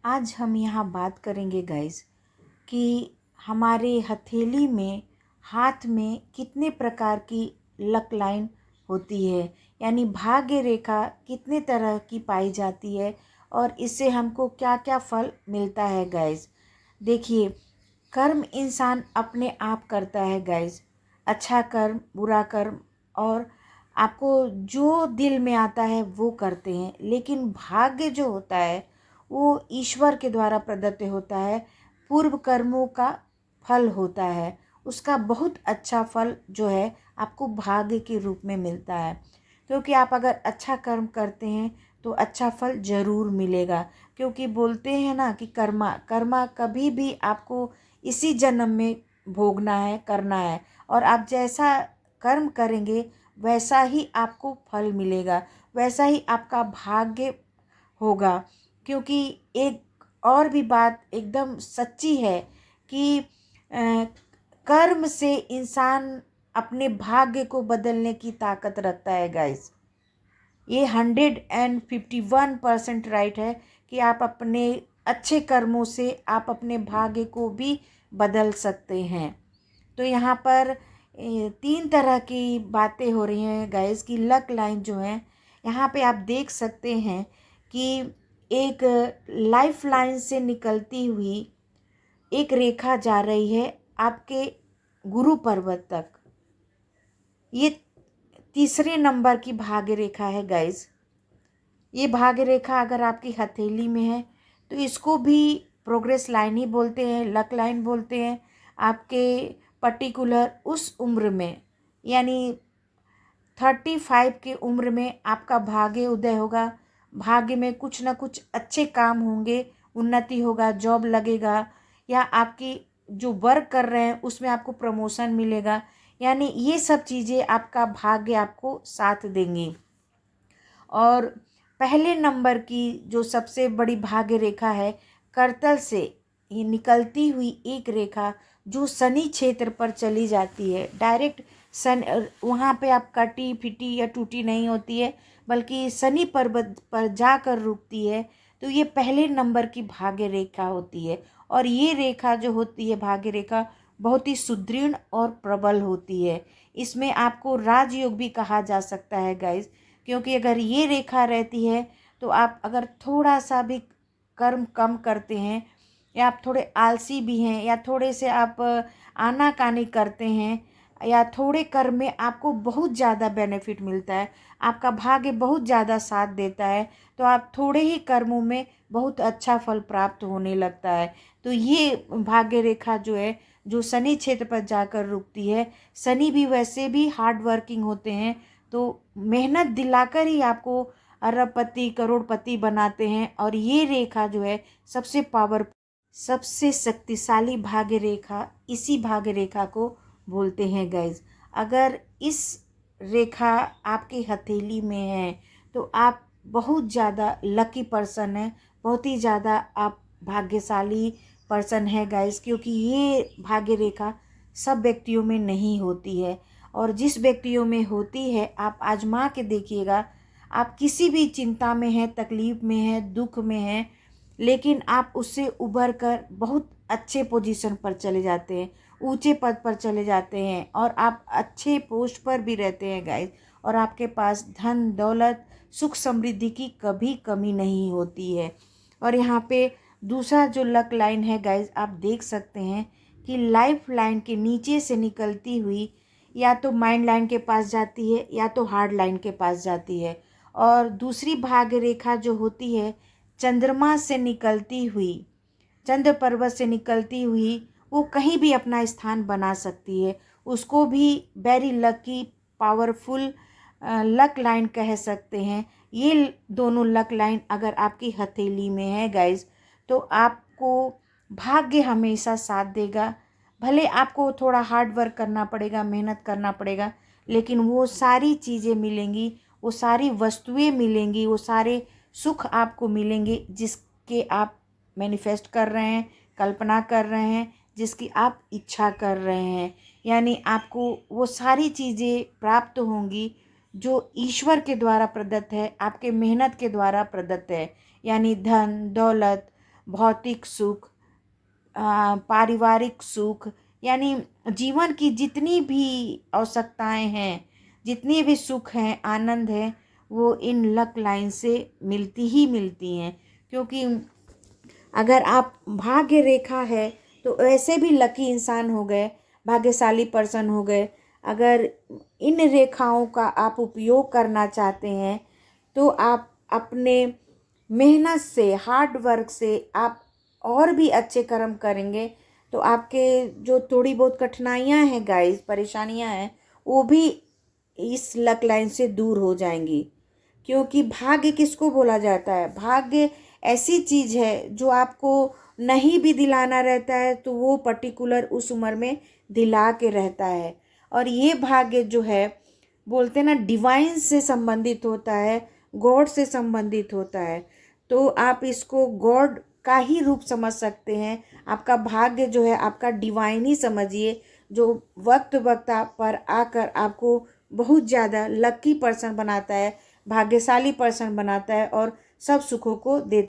आज हम यहाँ बात करेंगे गाइस कि हमारे हथेली में, हाथ में कितने प्रकार की लक लाइन होती है, यानी भाग्य रेखा कितने तरह की पाई जाती है और इससे हमको क्या क्या फल मिलता है गाइस। देखिए, कर्म इंसान अपने आप करता है गाइस, अच्छा कर्म, बुरा कर्म, और आपको जो दिल में आता है वो करते हैं। लेकिन भाग्य जो होता है वो ईश्वर के द्वारा प्रदत्त होता है, पूर्व कर्मों का फल होता है। उसका बहुत अच्छा फल जो है आपको भाग्य के रूप में मिलता है, क्योंकि आप अगर अच्छा कर्म करते हैं तो अच्छा फल ज़रूर मिलेगा। क्योंकि बोलते हैं ना कि कर्मा कर्मा कभी भी आपको इसी जन्म में भोगना है, करना है, और आप जैसा कर्म करेंगे वैसा ही आपको फल मिलेगा, वैसा ही आपका भाग्य होगा। क्योंकि एक और भी बात एकदम सच्ची है कि कर्म से इंसान अपने भाग्य को बदलने की ताकत रखता है गाइस। ये 151% राइट है कि आप अपने अच्छे कर्मों से आप अपने भाग्य को भी बदल सकते हैं। तो यहाँ पर 3 तरह की बातें हो रही हैं गाइस की लक लाइन जो है। यहाँ पे आप देख सकते हैं कि एक लाइफ लाइन से निकलती हुई एक रेखा जा रही है आपके गुरु पर्वत तक। ये तीसरे नंबर की भाग्य रेखा है गाइस। ये भाग्य रेखा अगर आपकी हथेली में है तो इसको भी प्रोग्रेस लाइन ही बोलते हैं, लक लाइन बोलते हैं। आपके पर्टिकुलर उस उम्र में, यानी 35 की उम्र में आपका भाग्य उदय होगा। भाग्य में कुछ ना कुछ अच्छे काम होंगे, उन्नति होगा, जॉब लगेगा, या आपकी जो वर्क कर रहे हैं उसमें आपको प्रमोशन मिलेगा। यानी ये सब चीज़ें आपका भाग्य आपको साथ देंगी। और पहले नंबर की जो सबसे बड़ी भाग्य रेखा है, करतल से ये निकलती हुई एक रेखा जो शनि क्षेत्र पर चली जाती है डायरेक्ट। वहाँ पे आप कटी फिटी या टूटी नहीं होती है, बल्कि शनि पर्वत पर जाकर रुकती है। तो ये पहले नंबर की भाग्य रेखा होती है, और ये रेखा जो होती है भाग्य रेखा बहुत ही सुदृढ़ और प्रबल होती है। इसमें आपको राजयोग भी कहा जा सकता है गाइस, क्योंकि अगर ये रेखा रहती है तो आप अगर थोड़ा सा भी कर्म कम करते हैं, या आप थोड़े आलसी भी हैं, या थोड़े से आप आनाकानी करते हैं, या थोड़े कर्म में आपको बहुत ज़्यादा बेनिफिट मिलता है, आपका भाग्य बहुत ज़्यादा साथ देता है, तो आप थोड़े ही कर्मों में बहुत अच्छा फल प्राप्त होने लगता है। तो ये भाग्य रेखा जो है, जो शनि क्षेत्र पर जाकर रुकती है, शनि भी वैसे भी हार्ड वर्किंग होते हैं, तो मेहनत दिलाकर ही आपको अरबपति करोड़पति बनाते हैं। और ये रेखा जो है सबसे शक्तिशाली भाग्य रेखा, इसी भाग्य रेखा को बोलते हैं गाइज। अगर इस रेखा आपकी हथेली में है तो आप बहुत ज़्यादा लकी पर्सन हैं, बहुत ही ज़्यादा आप भाग्यशाली पर्सन है गाइज। क्योंकि ये भाग्य रेखा सब व्यक्तियों में नहीं होती है, और जिस व्यक्तियों में होती है आप आजमा के देखिएगा। आप किसी भी चिंता में हैं, तकलीफ में हैं, दुख में हैं, लेकिन आप उससे उबर कर बहुत अच्छे पोजीशन पर चले जाते हैं, ऊंचे पद पर चले जाते हैं, और आप अच्छे पोस्ट पर भी रहते हैं गाइस। और आपके पास धन दौलत सुख समृद्धि की कभी कमी नहीं होती है। और यहाँ पे दूसरा जो लक लाइन है गाइस, आप देख सकते हैं कि लाइफ लाइन के नीचे से निकलती हुई या तो माइंड लाइन के पास जाती है या तो हार्ड लाइन के पास जाती है। और दूसरी भाग्य रेखा जो होती है चंद्रमा से निकलती हुई, चंद्र पर्वत से निकलती हुई, वो कहीं भी अपना स्थान बना सकती है। उसको भी very lucky powerful luck line कह सकते हैं। ये दोनों लक लाइन अगर आपकी हथेली में है गाइज, तो आपको भाग्य हमेशा साथ देगा। भले आपको थोड़ा हार्ड वर्क करना पड़ेगा, मेहनत करना पड़ेगा, लेकिन वो सारी चीज़ें मिलेंगी, वो सारी वस्तुएं मिलेंगी, वो सारे सुख आपको मिलेंगे जिसके आप मैनिफेस्ट कर रहे हैं, कल्पना कर रहे हैं, जिसकी आप इच्छा कर रहे हैं। यानी आपको वो सारी चीज़ें प्राप्त होंगी जो ईश्वर के द्वारा प्रदत्त है, आपके मेहनत के द्वारा प्रदत्त है। यानी धन दौलत, भौतिक सुख, पारिवारिक सुख, यानी जीवन की जितनी भी आवश्यकताएं हैं, जितनी भी सुख हैं, आनंद है, वो इन लक लाइन से मिलती ही मिलती हैं। क्योंकि अगर आप भाग्य रेखा है तो ऐसे भी लकी इंसान हो गए, भाग्यशाली पर्सन हो गए। अगर इन रेखाओं का आप उपयोग करना चाहते हैं तो आप अपने मेहनत से, हार्ड वर्क से आप और भी अच्छे कर्म करेंगे तो आपके जो थोड़ी बहुत कठिनाइयां हैं गाइस, परेशानियां हैं, वो भी इस लक लाइन से दूर हो जाएंगी। क्योंकि भाग्य किसको बोला जाता है? भाग्य ऐसी चीज़ है जो आपको नहीं भी दिलाना रहता है तो वो पर्टिकुलर उस उम्र में दिला के रहता है। और ये भाग्य जो है, बोलते हैं ना, डिवाइन से संबंधित होता है, गॉड से संबंधित होता है। तो आप इसको गॉड का ही रूप समझ सकते हैं। आपका भाग्य जो है आपका डिवाइन ही समझिए, जो वक्त वक्त आप पर आकर आपको बहुत ज़्यादा लकी पर्सन बनाता है, भाग्यशाली पर्सन बनाता है और सब सुखों को देता है।